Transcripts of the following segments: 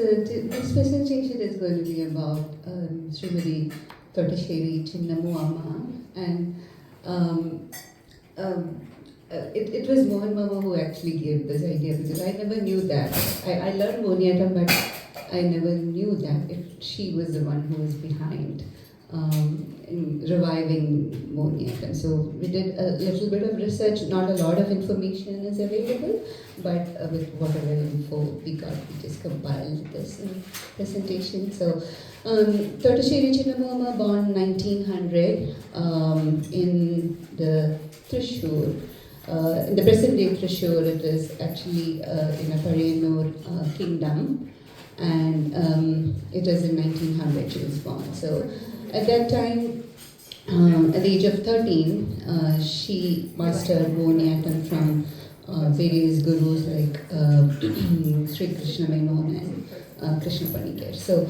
This presentation is going to be about Srimati Thottaseri Chinnamu and um, um, it was Mohan Mama who actually gave this idea because I never knew that. I learned Moniatam, but I never knew that she was the one who was behind in reviving Moniatam. So we did a little bit of research. Not a lot of information is available, but with whatever info we got, we just compiled this presentation. So Thottaseri Chinnamu born 1900 in the Thrissur. In the present day Thrissur, it is actually in a Parayanur kingdom, and it is in 1900 she was born. So at that time, at the age of 13, she mastered Moniatam from various gurus like Sri Krishna Menon and Krishna Panikar. So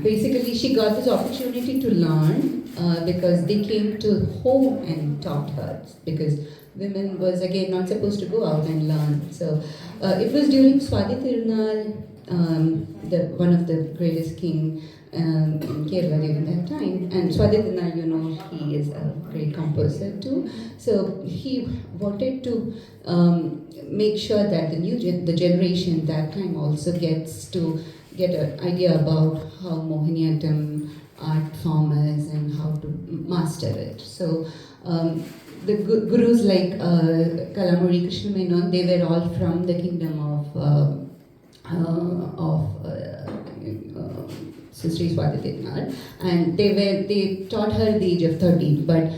basically, she got this opportunity to learn because they came to home and taught her, because women was again not supposed to go out and learn. So it was during Swathi Tirunal, one of the greatest king in Kerala during that time. And Swathi Tirunal, you know, he is a great composer too. So he wanted to make sure that the generation that time also gets to get an idea about how Mohiniyattam art form is and how to master it. So the gurus like Kalamuri Krishna Menon, they were all from the kingdom of Sri Swathi Tirunal, and they taught her at the age of 13. But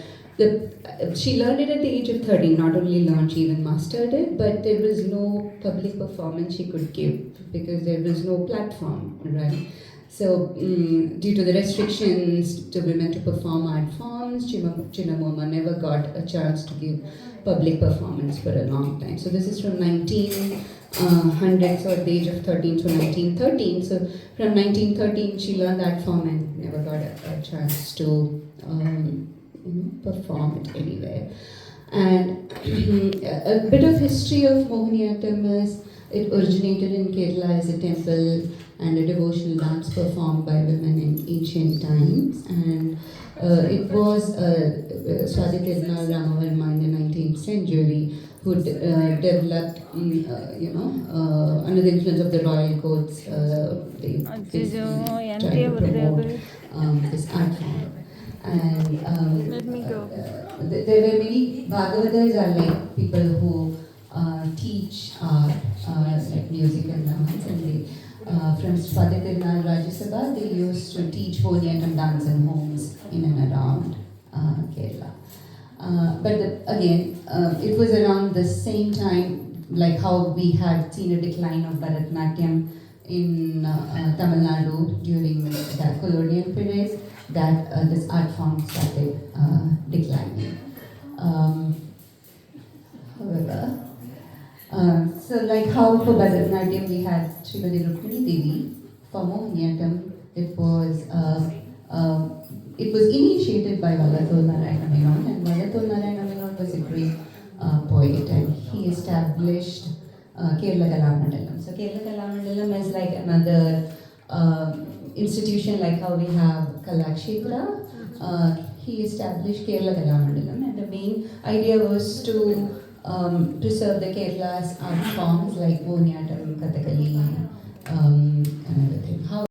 she learned it at the age of 13. Not only learned, she even mastered it. But there was no public performance she could give because there was no platform, right? So due to the restrictions to women to perform art forms, Chinnamu never got a chance to give public performance for a long time. So this is from 1900, so at the age of 13 to 1913. So from 1913, she learned that form and never got a chance to perform it anywhere. And a bit of history of Mohiniyattam is it originated in Kerala as a temple and a devotional dance performed by women in ancient times. And it was Swathi Tirunal Ramavarma in the 19th century who developed, under the influence of the royal courts, they tried to promote this art form. And Let me go. There were many Bhagavatas are like people who teach art, like music and dance, and they from Swathi Tirunal Rajya Sabha, they used to teach Moniatam dance in homes in and around Kerala. But again, it was around the same time, like how we had seen a decline of Bharatanatyam in Tamil Nadu during the colonial period, that this art form started declining. However, so like how for Bharatanatyam we had Srimati Rukmini Devi, for Mohiniyattam it was initiated by Vallathol Narayana Menon, and Vallathol Narayana Menon was a great poet, and he established Kerala Kalamandalam. So Kerala Kalamandalam is like another institution, like how we have Kalakshetra. He established Kerala Kalamandalam, and the main idea was to preserve the Kerala's art forms like Moniatam, Kathakali, and everything.